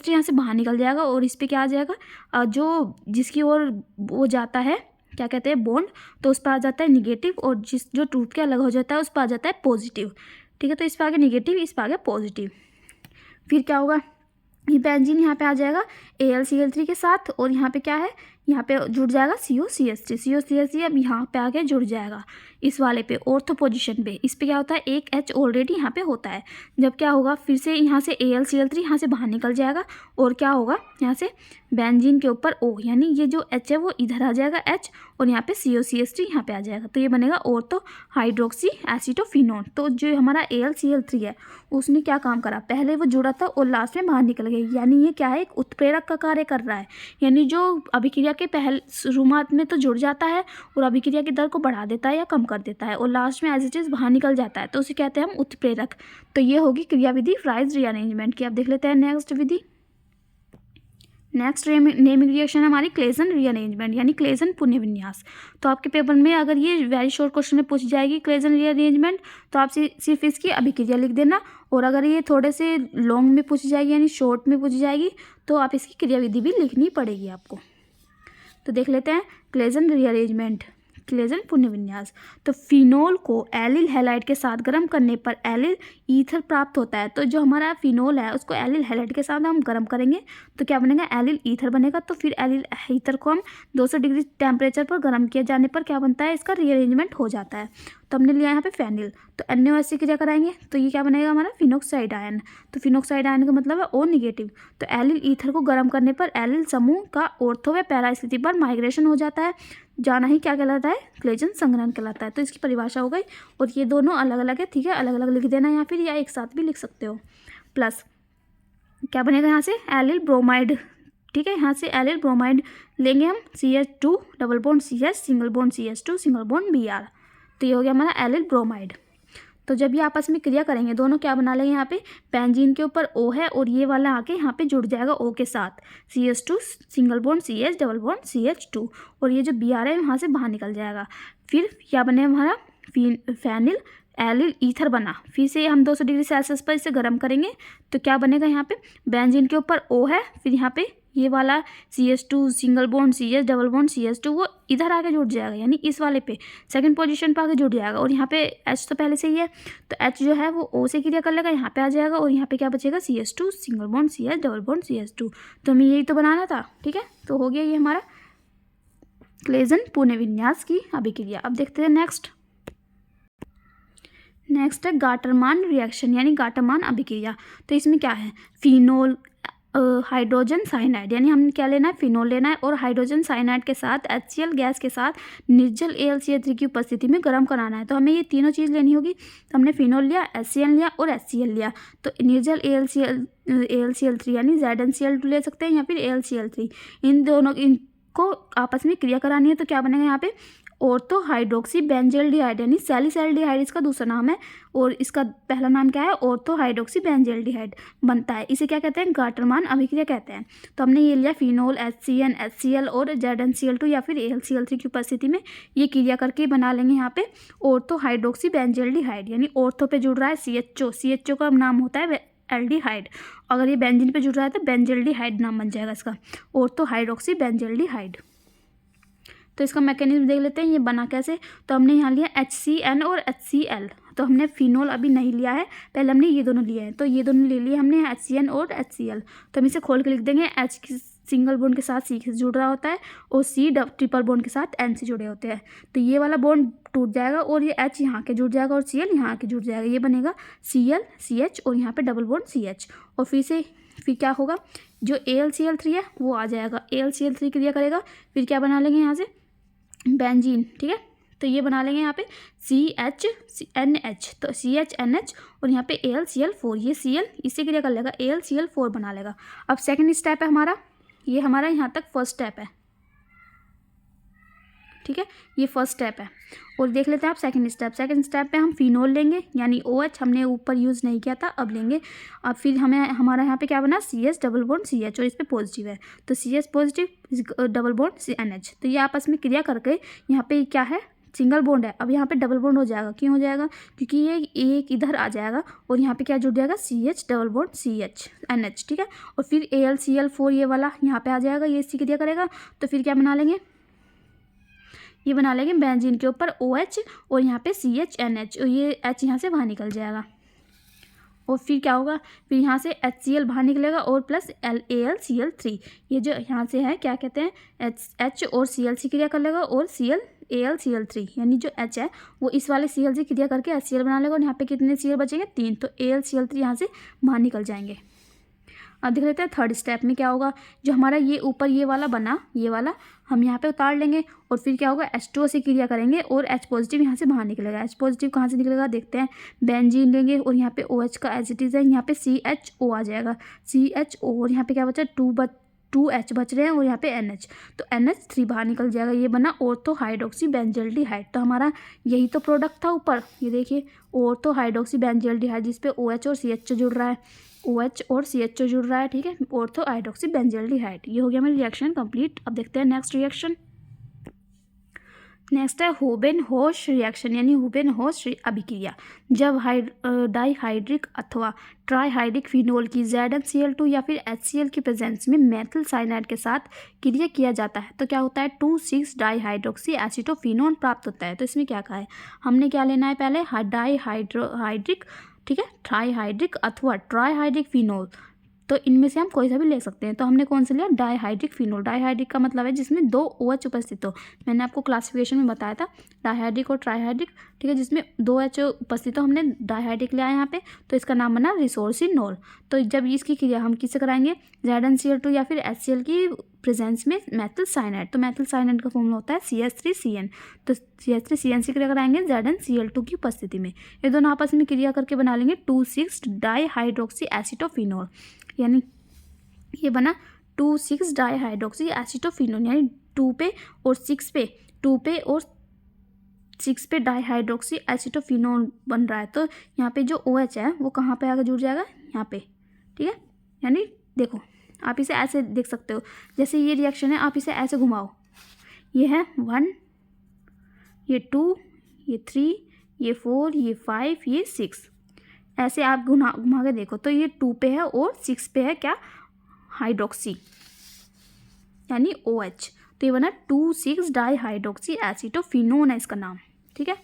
Speaker 1: यहाँ से बाहर निकल जाएगा और इस पर क्या आ जाएगा, जो जिसकी ओर वो जाता है क्या कहते हैं बॉन्ड, तो उस पर आ जाता है निगेटिव और जो टूट के अलग हो जाता है उस पर आ जाता है पॉजिटिव, ठीक है। तो इस पर आगे निगेटिव, इस पर आगे पॉजिटिव। फिर क्या होगा, ये बेंजीन यहाँ पे आ जाएगा AlCl3 के साथ और यहाँ पे क्या है, यहाँ पे जुड़ जाएगा COCH3 अब यहाँ पे आके जुड़ जाएगा इस वाले पे ऑर्थो पोजीशन पे। इस पे क्या होता है, एक H ऑलरेडी यहाँ पे होता है। जब क्या होगा, फिर से यहाँ से AlCl3 यहाँ से बाहर निकल जाएगा और क्या होगा, यहाँ से बेंजीन के ऊपर O यानी ये जो H है वो इधर आ जाएगा H और यहाँ पे COCH3 यहाँ पे आ जाएगा। तो ये बनेगा ऑर्थो हाइड्रोक्सी एसिटोफिनोन। तो जो हमारा AlCl3 है उसने क्या काम करा, पहले वो जुड़ा था और लास्ट में बाहर निकल गया, यानी ये क्या है, एक उत्प्रेरक का कार्य कर रहा है। यानी जो अभिक्रिया के पहले शुरुआत में तो जुड़ जाता है और अभिक्रिया की दर को बढ़ा देता है या कम कर देता है और लास्ट में एज इट इज बाहर निकल जाता है, तो उसे कहते हैं हम उत्प्रेरक। तो ये होगी क्रिया विधि फ्राइज रीअरेंजमेंट की। अब देख लेते हैं नेक्स्ट विधि। नेक्स्ट नेमिंग रिएक्शन हमारी क्लेजन रीअरेंजमेंट यानी क्लेजन पुनर्विन्यास। तो आपके पेपर में अगर ये वेरी शॉर्ट क्वेश्चन में पूछ जाएगी क्लेजन रीअरेंजमेंट तो आप सिर्फ इसकी अभिक्रिया लिख देना, और अगर ये थोड़े से लॉन्ग में पूछ जाएगी यानी शॉर्ट में पूछ जाएगी तो आप इसकी क्रिया विधि भी लिखनी पड़ेगी आपको। तो देख लेते हैं क्लेजन रीअरेंजमेंट, क्लेजन पुनर्विन्यास। तो फिनोल को एलिल हैलाइड के साथ गर्म करने पर एलिल ईथर प्राप्त होता है। तो जो हमारा फिनोल है उसको एलिल हैलाइड के साथ हम गर्म करेंगे तो क्या बनेगा, एलिल ईथर बनेगा। तो फिर एलिल ईथर को हम 200 डिग्री टेम्परेचर पर गर्म किया जाने पर क्या बनता है, इसका रीअरेंजमेंट हो जाता है। तो हमने लिया यहाँ पे फेनिल, तो NaOH से क्रिया कराएंगे तो ये क्या बनेगा हमारा फिनोक्साइड आयन। तो फिनोक्साइड आयन का मतलब है O निगेटिव। तो एलिल ईथर को गर्म करने पर एलिल समूह का ऑर्थो व पैरा स्थिति पर माइग्रेशन हो जाता है, जाना ही क्या कहलाता है, क्लेजन संग्रहण कहलाता है। तो इसकी परिभाषा हो गई और ये दोनों अलग अलग है, ठीक है, अलग अलग लिख देना या फिर या एक साथ भी लिख सकते हो। प्लस क्या बनेगा यहाँ से एलिल ब्रोमाइड, ठीक है, यहाँ से एलिल ब्रोमाइड लेंगे हम CH2 double bond CH single bond CH2 single bond Br। तो ये हो गया हमारा एलिल ब्रोमाइड। तो जब ये आपस में क्रिया करेंगे दोनों क्या बना लेंगे, यहाँ पे बेंजीन के ऊपर O है और ये वाला आके यहाँ पे जुड़ जाएगा O के साथ CH2 single bond CH double bond CH2 और ये जो Br है वहाँ से बाहर निकल जाएगा। फिर क्या बने हमारा फेनिल एलिल ईथर बना। फिर से हम 200 डिग्री सेल्सियस पर इसे गर्म करेंगे तो क्या बनेगा, यहाँ पे बेंजीन के ऊपर O है, फिर यहाँ पे ये वाला CH2 single bond CH double bond CH2 वो इधर आके जुड़ जाएगा यानी इस वाले पे सेकंड पोजीशन पे आके जुड़ जाएगा और यहाँ पे H तो पहले से ही है तो H जो है वो O से क्रिया कर लेगा, यहाँ पे आ जाएगा और यहाँ पे क्या बचेगा CH2 single bond CH double bond CH2। तो हमें यही तो बनाना था, ठीक है। तो हो गया ये हमारा क्लेजन पुनर्विन्यास की अभिक्रिया। अब देखते हैं नेक्स्ट नेक्स्ट है गाटरमान रिएक्शन यानी गाटरमान अभिक्रिया। तो इसमें क्या है, फिनोल हाइड्रोजन साइनाइड, यानी हमने क्या लेना है, फिनोल लेना है और हाइड्रोजन साइनाइड के साथ HCl गैस के साथ निर्जल AlCl3 की उपस्थिति में गर्म कराना है। तो हमें ये तीनों चीज़ लेनी होगी। तो हमने फिनोल लिया, HCl लिया और HCl लिया। तो निर्जल AlCl3 यानी ZnCl2 ले सकते हैं या फिर AlCl3, इन दोनों इनको आपस में क्रिया करानी है। तो क्या बनेगा यहाँ पे, ऑर्थो हाइड्रोक्सी बेंजल्डिहाइड यानी सैलिसैल्डिहाइड इसका दूसरा नाम है और इसका पहला नाम क्या है, ऑर्थो हाइड्रोक्सी बेंजल्डिहाइड बनता है। इसे क्या कहते हैं, गाटरमान अभिक्रिया कहते हैं। तो हमने ये लिया फिनोल, HCN, HCl और ZnCl2 या फिर AlCl3 की उपस्थिति में ये क्रिया करके बना लेंगे यहाँ पे ऑर्थो हाइड्रोक्सी बेंजल्डिहाइड, यानी ऑर्थो पे जुड़ रहा है CHO का नाम होता है एल्डिहाइड। अगर ये बेंजीन पे जुड़ रहा है तो बेंजल्डिहाइड नाम बन जाएगा इसका, ऑर्थो हाइड्रोक्सी बेंजल्डिहाइड। तो इसका मैकेनिज्म देख लेते हैं ये बना कैसे। तो हमने यहाँ लिया HCN और HCl। तो हमने फिनोल अभी नहीं लिया है, पहले हमने ये दोनों लिए हैं। तो ये दोनों ले लिए हमने HCN और HCl। तो हम इसे खोल के लिख देंगे, H सिंगल बॉन्ड के साथ C से जुड़ रहा होता है और C ट्रिपल बॉन्ड के साथ N से जुड़े होते हैं। तो ये वाला बॉन्ड टूट जाएगा और ये H यहाँ के जुड़ जाएगा और Cl यहाँ के जुड़ जाएगा, ये बनेगा Cl CH और यहाँ पे डबल बॉन्ड CH। और फिर क्या होगा, जो AlCl3 है वो आ जाएगा, AlCl3 क्रिया करेगा, फिर क्या बना लेंगे यहाँ से बेंजीन, ठीक है। तो ये बना लेंगे यहाँ पे CHNH, तो CHNH और यहाँ पे AlCl4, ये Cl इससे क्रिया कर लेगा, AlCl4 बना लेगा। अब सेकंड स्टेप है हमारा, ये हमारा यहाँ तक फर्स्ट स्टेप है, ठीक है, ये फर्स्ट स्टेप है। और देख लेते हैं आप सेकंड स्टेप पे हम फिनोल लेंगे यानी OH हमने ऊपर यूज़ नहीं किया था, अब लेंगे। अब फिर हमारा यहाँ पे क्या बना, CS डबल बॉन्ड CH और इस पे पॉजिटिव है तो CS positive double bond NH। तो ये आपस में क्रिया करके यहाँ पे क्या है, सिंगल बॉन्ड है, अब यहाँ पे डबल बॉन्ड हो जाएगा। क्यों हो जाएगा, क्योंकि ये एक इधर आ जाएगा और यहाँ पे क्या जुड़ जाएगा, CH double bond CH NH, ठीक है। और फिर AlCl4 ये वाला यहाँ पे आ जाएगा, ये इसकी क्रिया करेगा। तो फिर क्या बना लेंगे, ये बना लेंगे बेंजीन के ऊपर OH और यहाँ पे CHNH और ये H यहाँ से बाहर निकल जाएगा। और फिर क्या होगा, फिर यहाँ से HCl बाहर निकलेगा और प्लस AlCl3, ये जो यहाँ से है क्या कहते हैं, H और Cl से क्रिया कर लेगा और AlCl3 यानी जो H है वो इस वाले Cl से क्रिया करके HCl बना लेगा और यहाँ पे कितने Cl बचेंगे, 3, तो AlCl3 यहाँ से बाहर निकल जाएंगे। अब देख लेते हैं थर्ड स्टेप में क्या होगा, जो हमारा ये ऊपर ये वाला बना, ये वाला हम यहाँ पे उतार लेंगे और फिर क्या होगा, H2O से क्रिया करेंगे और H पॉजिटिव यहाँ से बाहर निकलेगा। H पॉजिटिव कहाँ से निकलेगा देखते हैं, बेंजीन लेंगे और यहाँ पे OH का एज इट इज़ है, यहाँ पे CHO आ जाएगा, CHO और यहाँ पे क्या बचा, 2H बच रहे हैं और यहाँ पे NH, तो NH3 बाहर निकल जाएगा, ये बना ऑर्थो हाइड्रोक्सी बेंजल्डिहाइड। तो हमारा यही तो प्रोडक्ट था ऊपर, ये देखिए ऑर्थो हाइड्रोक्सी बेंजल्डिहाइड जिस पे OH और CHO जुड़ रहा है, OH और CHO जुड़ रहा है, ठीक है, ऑर्थो हाइड्रोक्सी बेंजल्डिहाइड। ये हो गया मेरी रिएक्शन कंप्लीट। अब देखते हैं नेक्स्ट रिएक्शन। नेक्स्ट है हुबेन-होश रिएक्शन यानी हुबेन-होश अभिक्रिया। जब डाइहाइड्रिक अथवा ट्राइहाइड्रिक फिनोल की ZnCl2 या फिर HCl की प्रेजेंस में मेथिल साइनाइड के साथ क्रिया किया जाता है तो क्या होता है, 2,6 डाइहाइड्रोक्सी एसीटोफिनोन प्राप्त होता है। तो इसमें क्या कहा है, हमने क्या लेना है पहले, डाइहाइड्रिक, ठीक है, ट्राइहाइड्रिक अथवा ट्राइहाइड्रिक फिनोल, तो इनमें से हम कोई सा भी ले सकते हैं। तो हमने कौन सा लिया, डाइहाइड्रिक फिनोल। डाइहाइड्रिक का मतलब है जिसमें 2 OH उपस्थित हो, मैंने आपको क्लासिफिकेशन में बताया था डाइहाइड्रिक और ट्राइहाइड्रिक, ठीक है, जिसमें 2 OH उपस्थित हो, हमने डाइहाइड्रिक लिया है यहाँ पे, तो इसका नाम बना रिसोर्सिनोल। तो जब इसकी क्रिया हम किससे कराएंगे, ZnCl2 या फिर HCl की प्रेजेंस में मेथिल साइनाइड, तो मेथिल साइनाइड का फॉर्मूला होता है CH3CN, तो CH3CN से क्रिया कराएंगे ZnCl2 की उपस्थिति में, ये दोनों आपस में क्रिया करके बना लेंगे 2,6 डाइहाइड्रोक्सी एसीटोफिनोल, यानी ये बना 2,6 डाइहाइड्रोक्सी एसीटोफिनोल, यानी 2 पे और 6 पे, 2 पे और 6 पे डाइहाइड्रोक्सी एसीटोफिनोल बन रहा है। तो यहाँ पे जो OH है वो कहाँ पे आगे जुड़ जाएगा, यहाँ पे, ठीक है। यानी देखो आप इसे ऐसे देख सकते हो, जैसे ये रिएक्शन है आप इसे ऐसे घुमाओ, ये है 1, ये 2, ये 3, ये 4, ये 5, ये 6, ऐसे आप घुमा के देखो तो ये 2 पे है और 6 पे है क्या, हाइड्रोक्सी यानी OH, तो ये बना 2,6 डाइहाइड्रोक्सी एसीटोफिनोन है इसका नाम, ठीक है।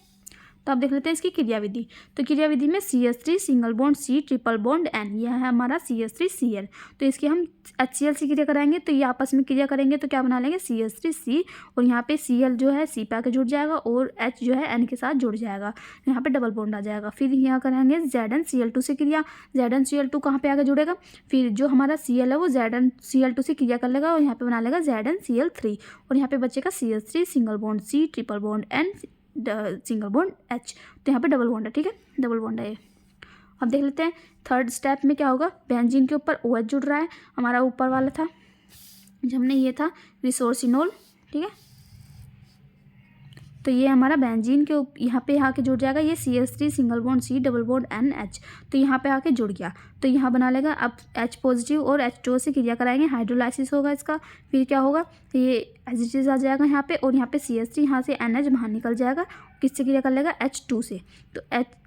Speaker 1: तो आप देख लेते हैं इसकी क्रियाविधि। तो क्रियाविधि में CH3 single bond C triple bond N, यह है हमारा CH3Cl। तो इसकी हम HCl से क्रिया कराएंगे, तो ये आपस में क्रिया करेंगे तो क्या बना लेंगे CH3C, और यहाँ पे Cl जो है C पे आके जुड़ जाएगा और H जो है N के साथ जुड़ जाएगा, यहाँ पे डबल बॉन्ड आ जाएगा। फिर यहाँ करेंगे ZnCl2 से क्रिया, ZnCl2 कहाँ पे आके जुड़ेगा, फिर जो हमारा Cl है वो ZnCl2 से क्रिया कर लेगा और यहाँ पे बना लेगा ZnCl3, और यहाँ पे बचेगा CH3 single bond C triple bond N single bond H, तो यहाँ पे डबल बॉन्ड है, ठीक है, डबल बॉन्ड है ये। अब देख लेते हैं थर्ड स्टेप में क्या होगा। बेंजीन के ऊपर OH जुड़ रहा है, हमारा ऊपर वाला था जब हमने ये था रिसोर्सिनोल, ठीक है, तो ये हमारा बेंजीन के यहाँ पे आके जुड़ जाएगा ये CH3 single bond C double bond N H, तो यहाँ पे आके जुड़ गया, तो यहाँ बना लेगा। अब H पॉजिटिव और H2O से क्रिया कराएंगे, हाइड्रोलाइसिस होगा इसका, फिर क्या होगा, तो ये एज आ जाएगा यहाँ पे, और यहाँ पे CH3 यहाँ से NH बाहर निकल जाएगा, किससे क्रिया कर लेगा H2 से, तो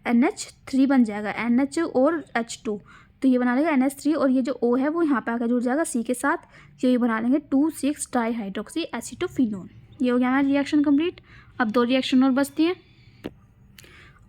Speaker 1: NH3 बन जाएगा, NH और H2, तो ये बना लेगा NH3, और ये जो O है वो यहाँ पे आकर जुड़ जाएगा C के साथ, तो ये बना लेंगे 2,6 डाईहाइड्रोक्सी एसीटोफिनोल। ये हो गया हमारा रिएक्शन कंप्लीट। अब 2 रिएक्शन और बचती हैं।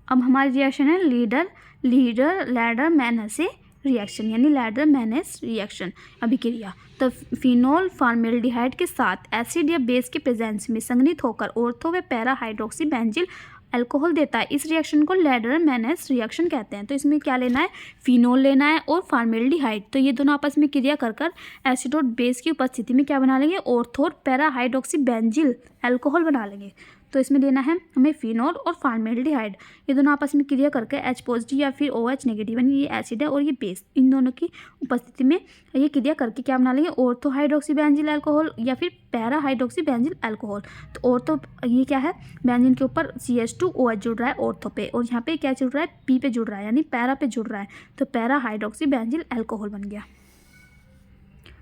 Speaker 1: अब हमारी रिएक्शन है लैडर मैनसे रिएक्शन, यानी लैडर मैनस रिएक्शन अभिक्रिया। तो फिनोल फॉर्मेल्डिहाइड के साथ एसिड या बेस के प्रेजेंस में संघनित होकर ऑर्थो व पैरा हाइड्रोक्सी बेंजिल अल्कोहल देता है। इस रिएक्शन को लैडर मैनस रिएक्शन कहते हैं। तो इसमें क्या लेना है, फिनोल लेना है और फॉर्मेल्डिहाइड, तो ये दोनों आपस में क्रिया कर कर एसिड और बेस की उपस्थिति में क्या बना लेंगे, ऑर्थो और पैरा हाइड्रोक्सी बेंजिल अल्कोहल बना लेंगे। तो इसमें लेना है हमें फिनोल और फॉर्मेल्डिहाइड, ये दोनों आपस में क्रिया करके H पॉजिटिव या फिर OH नेगेटिव, यानी ये एसिड है और ये बेस, इन दोनों की उपस्थिति में ये क्रिया करके क्या बना लेंगे, ऑर्थो हाइड्रोक्सी बेंजिल अल्कोहल या फिर पैरा हाइड्रोक्सी बेंजिल अल्कोहल। तो ऑर्थो ये क्या है, बेंजीन के ऊपर CH2OH जुड़ रहा है ऑर्थो पे, और यहाँ पे क्या जुड़ रहा है, P पे जुड़ रहा है, यानी पैरा पे जुड़ रहा है, तो पैरा हाइड्रोक्सी बेंजिल अल्कोहल बन गया।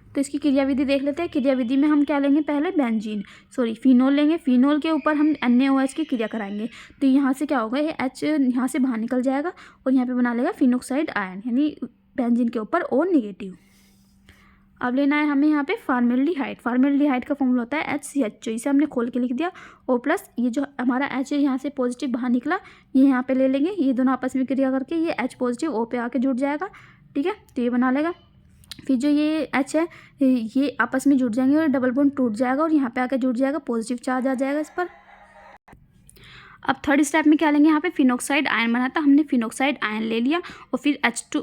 Speaker 1: तो इसकी क्रियाविधि देख लेते हैं। क्रियाविधि में हम क्या लेंगे, पहले फिनोल लेंगे, फिनोल के ऊपर हम NaOH की क्रिया कराएंगे, तो यहाँ से क्या होगा, ये H यहाँ से बाहर निकल जाएगा और यहाँ पे बना लेगा फिनोक्साइड आयन, यानी बेंजीन के ऊपर O नेगेटिव। अब लेना है हमें यहाँ पे फॉर्मेल्डिहाइड। फॉर्मेल्डिहाइड का फॉर्मूला होता है HCHO, इसे हमने खोल के लिख दिया, O प्लस ये जो हमारा H है यहाँ से पॉजिटिव बाहर निकला, ये यहाँ पे ले लेंगे, ये दोनों आपस में क्रिया करके ये H पॉजिटिव O पे आके जुड़ जाएगा, ठीक है, तो ये बना लेगा। फिर जो ये H है ये आपस में जुड़ जाएंगे और डबल बॉन्ड टूट जाएगा और यहाँ पे आके जुड़ जाएगा, पॉजिटिव चार्ज आ जाएगा इस पर। अब थर्ड स्टेप में क्या लेंगे, यहाँ पे फिनोक्साइड आयन बना था, हमने फिनोक्साइड आयन ले लिया और फिर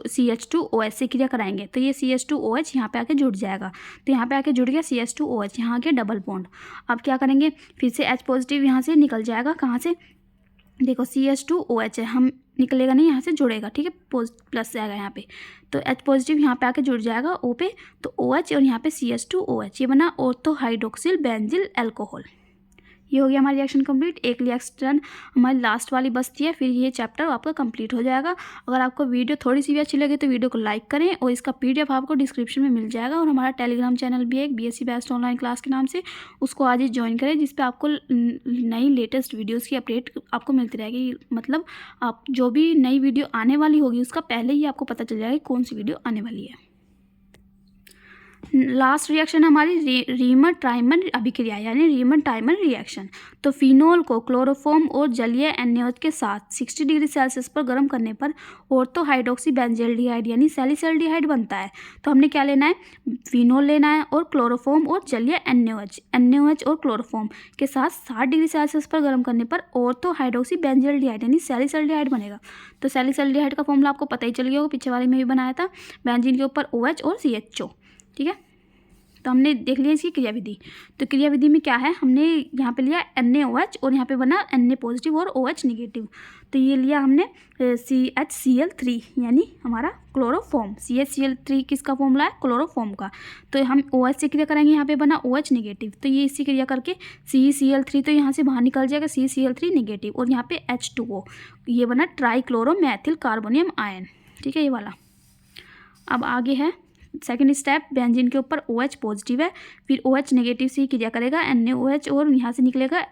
Speaker 1: CH2OH से क्रिया कराएंगे, तो ये CH2OH यहाँ पे आके जुड़ जाएगा, तो यहाँ पे आके जुड़ गया CH2OH, यहाँ के डबल बॉन्ड। अब क्या करेंगे, फिर से H पॉजिटिव यहाँ से निकल जाएगा, कहाँ से, देखो CH2OH है, हम निकलेगा नहीं, यहाँ से जुड़ेगा, ठीक है, प्लस से आएगा यहाँ पे, तो H पॉजिटिव यहाँ पे आके जुड़ जाएगा O पे, तो OH और यहाँ पे CH2OH, ये बना ऑर्थो हाइड्रोक्सिल बेंजिल अल्कोहल। ये हो गया हमारा रिएक्शन कंप्लीट। एक रिएक्शन हमारी लास्ट वाली बचती है, फिर ये चैप्टर आपका कंप्लीट हो जाएगा। अगर आपको वीडियो थोड़ी सी भी अच्छी लगे तो वीडियो को लाइक करें, और इसका PDF आपको डिस्क्रिप्शन में मिल जाएगा, और हमारा टेलीग्राम चैनल भी है एक BSc बेस्ट ऑनलाइन क्लास के नाम से, उसको आज ही ज्वाइन करें, जिस पे आपको नई लेटेस्ट वीडियोज़ की अपडेट आपको मिलती रहेगी। मतलब आप जो भी नई वीडियो आने वाली होगी उसका पहले ही आपको पता चल जाएगा कौन सी वीडियो आने वाली है। लास्ट रिएक्शन हमारी रीमन ट्राइमन अभिक्रिया, यानी रीमन ट्राइमन रिएक्शन। तो फिनोल को क्लोरोफॉर्म और जलीय NaOH के साथ 60 डिग्री सेल्सियस पर गर्म करने पर ऑर्थो हाइड्रोक्सी बेंजल्डिहाइड यानी सैलिसल्डिहाइड बनता है। तो हमने क्या लेना है, फिनोल लेना है और क्लोरोफॉर्म और जलीय NaOH और क्लोरोफॉर्म के साथ 60 डिग्री सेल्सियस पर गर्म करने पर ऑर्थो हाइड्रोक्सी बेंजल्डिहाइड यानी सैलिसल्डिहाइड बनेगा। तो सैलिसल्डिहाइड का फॉर्मूला आपको पता ही चल गया होगा, पीछे वाले में भी बनाया था, बेंजीन के ऊपर OH और CHO, ठीक है। तो हमने देख लिया इसकी क्रियाविधि। तो क्रियाविधि में क्या है, हमने यहाँ पे लिया NaOH और यहाँ पे बना Na पॉजिटिव और OH नेगेटिव। तो ये लिया हमने CHCl3 यानी हमारा क्लोरोफॉर्म। CHCl3 किसका फॉर्मूला है, क्लोरोफॉर्म का। तो हम OH से क्रिया करेंगे, यहाँ पे बना OH नेगेटिव, तो ये इससे क्रिया करके CCl3 तो यहाँ से बाहर निकल जाएगा, CCl3 नेगेटिव, और यहाँ पे H2O, ये बना ट्राईक्लोरोमेथिल कार्बोनियम आयन, ठीक है, ये वाला। अब आगे है सेकंड स्टेप, बेंजीन के ऊपर OH पॉजिटिव है, फिर OH नेगेटिव से क्रिया करेगा NaOH और यहाँ से निकलेगा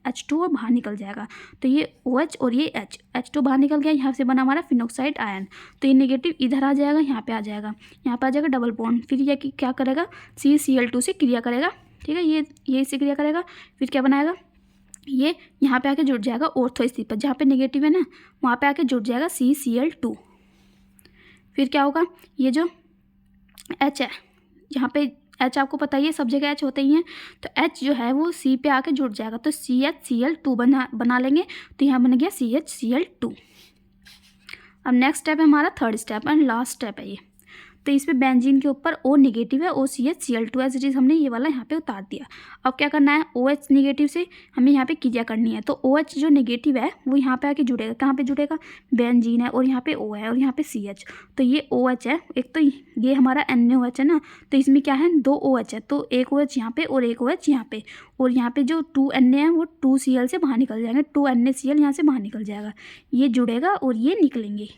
Speaker 1: H2 और बाहर निकल जाएगा। तो ये OH और ये H2 बाहर निकल गया, यहाँ से बना हमारा फिनोक्साइड आयन। तो ये नेगेटिव इधर आ जाएगा, यहाँ पे आ जाएगा, यहाँ पे आ जाएगा डबल बॉन्ड। फिर ये क्या करेगा, CCl2 से क्रिया करेगा, ठीक है, ये इससे क्रिया करेगा, फिर क्या बनाएगा ये यहाँ पे आके जुड़ जाएगा ऑर्थो स्थिति पर, जहाँ पे नेगेटिव है ना वहाँ पे आके जुड़ जाएगा CCl2। फिर क्या होगा, ये जो H है, यहाँ पे H आपको पता ही है सब जगह H होते ही हैं, तो H जो है वो C पे आके जुड़ जाएगा, तो CHCl2 बना लेंगे, तो यहाँ बन गया CHCl2। अब नेक्स्ट स्टेप है हमारा third step and last step है ये। तो इसमें बेंजीन के ऊपर O निगेटिव है, OCHCl2 एज इट इज हमने ये वाला यहाँ पे उतार दिया। अब क्या करना है, OH निगेटिव से हमें यहाँ पे क्रिया करनी है, तो OH जो निगेटिव है वो यहाँ पे आके जुड़ेगा, कहाँ पे जुड़ेगा, बेंजीन है और यहाँ पे O है और यहाँ पे CH, तो ये OH है, एक तो ये हमारा NaOH है ना, तो इसमें क्या है 2 OH है, तो एक OH यहाँ पे और एक OH यहाँ पे, और यहाँ पे जो 2 Na है वो 2Cl से बाहर निकल जाएंगे, 2 NaCl यहाँ से बाहर निकल जाएगा, ये जुड़ेगा और ये निकलेंगे,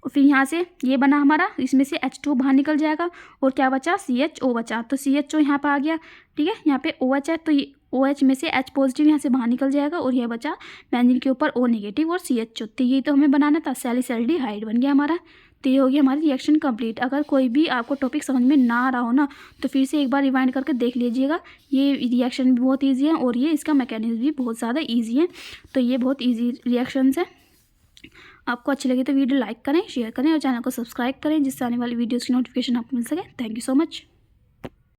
Speaker 1: और फिर यहाँ से ये बना हमारा, इसमें से H2 बाहर निकल जाएगा और क्या बचा, CHO बचा, तो CHO यहाँ पर आ गया, ठीक है। यहाँ पे OH है तो ये OH में से H पॉजिटिव यहाँ से बाहर निकल जाएगा और यह बचा बेंजीन के ऊपर O नेगेटिव और CHO, तो ये तो हमें बनाना था, सैलिसैल्डिहाइड बन गया हमारा। तो ये हो गया हमारी रिएक्शन कंप्लीट। अगर कोई भी आपको टॉपिक समझ में ना आ रहा हो ना तो फिर से एक बार रिवाइंड करके देख लीजिएगा, ये रिएक्शन भी बहुत ईजी है और ये इसका मैकेनिज्म भी बहुत ज़्यादा ईजी है, तो ये बहुत ईजी रिएक्शंस है। आपको अच्छी लगे तो वीडियो लाइक करें, शेयर करें और चैनल को सब्सक्राइब करें, जिससे आने वाली वीडियोज़ की नोटिफिकेशन आपको मिल सके। Thank you so much.